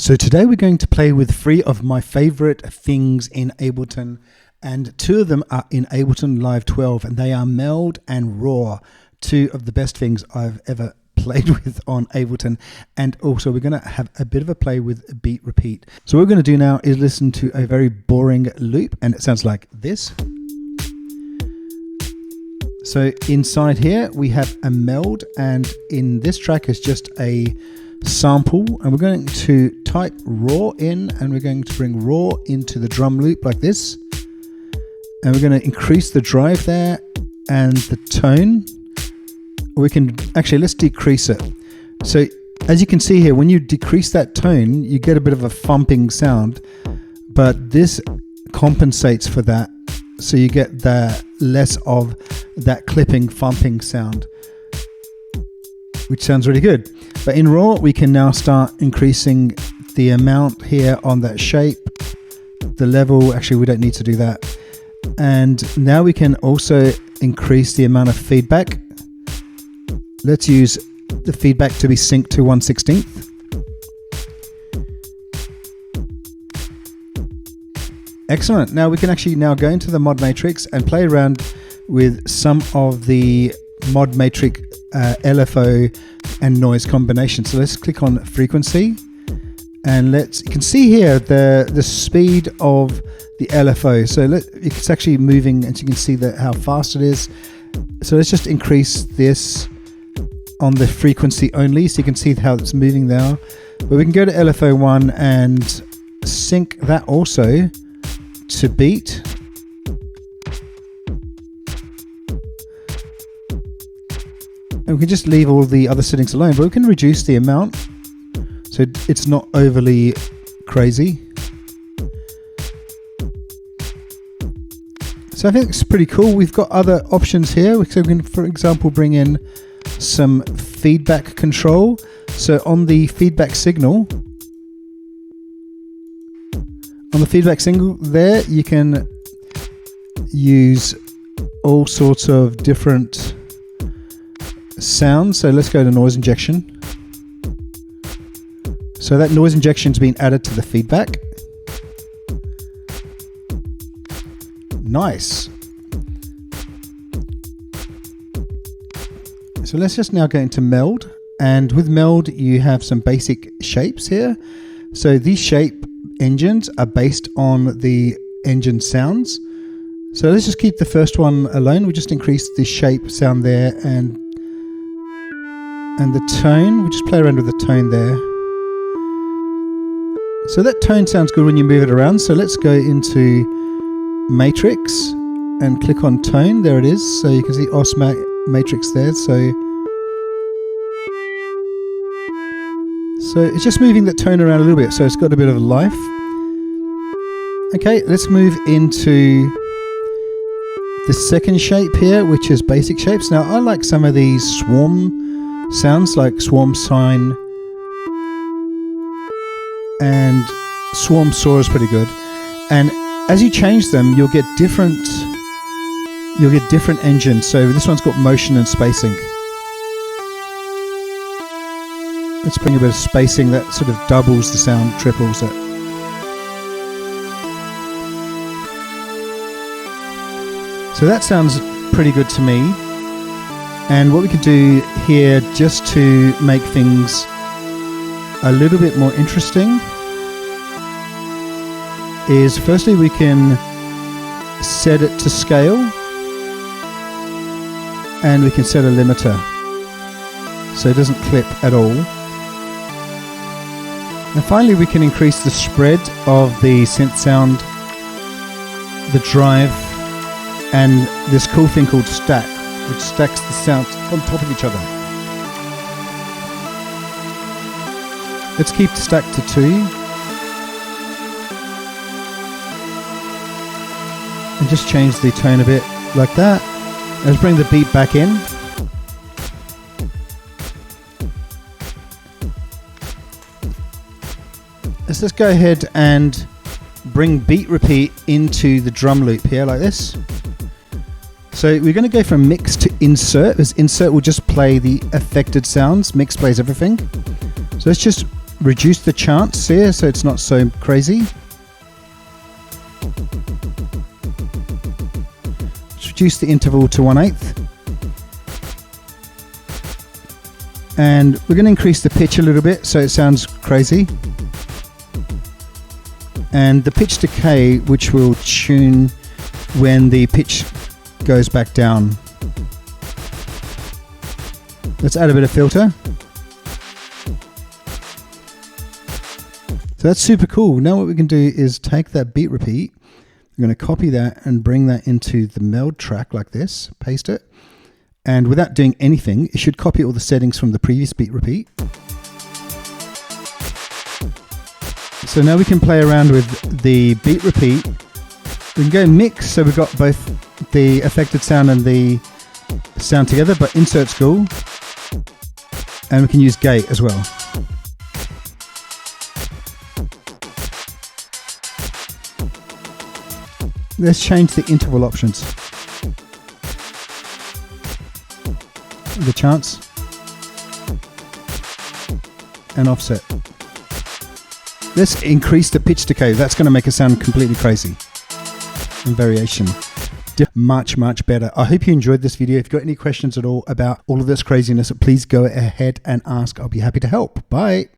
So today we're going to play with 3 of my favorite things in Ableton, and 2 of them are in Ableton Live 12, and they are MELD and ROAR, 2 of the best things I've ever played with on Ableton. And also we're going to have a bit of a play with beat repeat. So what we're going to do now is listen to a very boring loop, and it sounds like this. So inside here we have a MELD, and in this track is just a sample, and we're going to type ROAR in, and we're going to bring ROAR into the drum loop like this, and we're going to increase the drive there and the tone. We can actually, let's decrease it. So as you can see here, when you decrease that tone, you get a bit of a thumping sound, but this compensates for that, so you get the less of that clipping thumping sound, which sounds really good. But in ROAR, we can now start increasing the amount here on that shape, the level. Actually, we don't need to do that. And now we can also increase the amount of feedback. Let's use the feedback to be synced to 1/16. Excellent. Now we can actually now go into the mod matrix and play around with some of the mod matrix LFO and noise combination. So let's click on frequency, and you can see here the speed of the LFO. So it's actually moving, and you can see how fast it is. So let's just increase this on the frequency only, so you can see how it's moving now. But we can go to LFO1 and sync that also to beat. And we can just leave all the other settings alone, but we can reduce the amount so it's not overly crazy. So I think it's pretty cool. We've got other options here. So we can, for example, bring in some feedback control. So on the feedback signal, there, you can use all sorts of different sounds. So let's go to noise injection. So that noise injection has been added to the feedback. Nice. So let's just now go into MELD, and with MELD you have some basic shapes here. So these shape engines are based on the engine sounds. So let's just keep the first one alone. We just increase the shape sound there, and the tone, we just play around with the tone there. So that tone sounds good when you move it around. So let's go into matrix and click on tone. There it is. So you can see OS matrix there. So it's just moving that tone around a little bit. So it's got a bit of life. Okay, let's move into the second shape here, which is basic shapes. Now I like some of these swarm sounds, like swarm sine, and swarm soar is pretty good. And as you change them, you'll get different engines. So this one's got motion and spacing. Let's bring a bit of spacing that sort of doubles the sound, triples it. So that sounds pretty good to me. And what we can do here, just to make things a little bit more interesting, is firstly we can set it to scale, and we can set a limiter so it doesn't clip at all. And finally we can increase the spread of the synth sound, the drive, and this cool thing called stack, which stacks the sounds on top of each other. Let's keep the stack to 2. And just change the tone a bit like that. Let's bring the beat back in. Let's just go ahead and bring beat repeat into the drum loop here like this. So we're going to go from mix to insert, as insert will just play the affected sounds, mix plays everything. So let's just reduce the chance here so it's not so crazy. Let's reduce the interval to 1/8. And we're going to increase the pitch a little bit so it sounds crazy. And the pitch decay, which will tune when the pitch goes back down. Let's add a bit of filter. So that's super cool. Now what we can do is take that beat repeat. I'm going to copy that and bring that into the MELD track like this, paste it. And without doing anything, it should copy all the settings from the previous beat repeat. So now we can play around with the beat repeat. We can go mix, so we've got both the affected sound and the sound together, but insert's cool. And we can use gate as well. Let's change the interval options. The chance and offset. Let's increase the pitch decay. That's going to make it sound completely crazy. And variation. Much, much better. I hope you enjoyed this video. If you've got any questions at all about all of this craziness, please go ahead and ask. I'll be happy to help. Bye.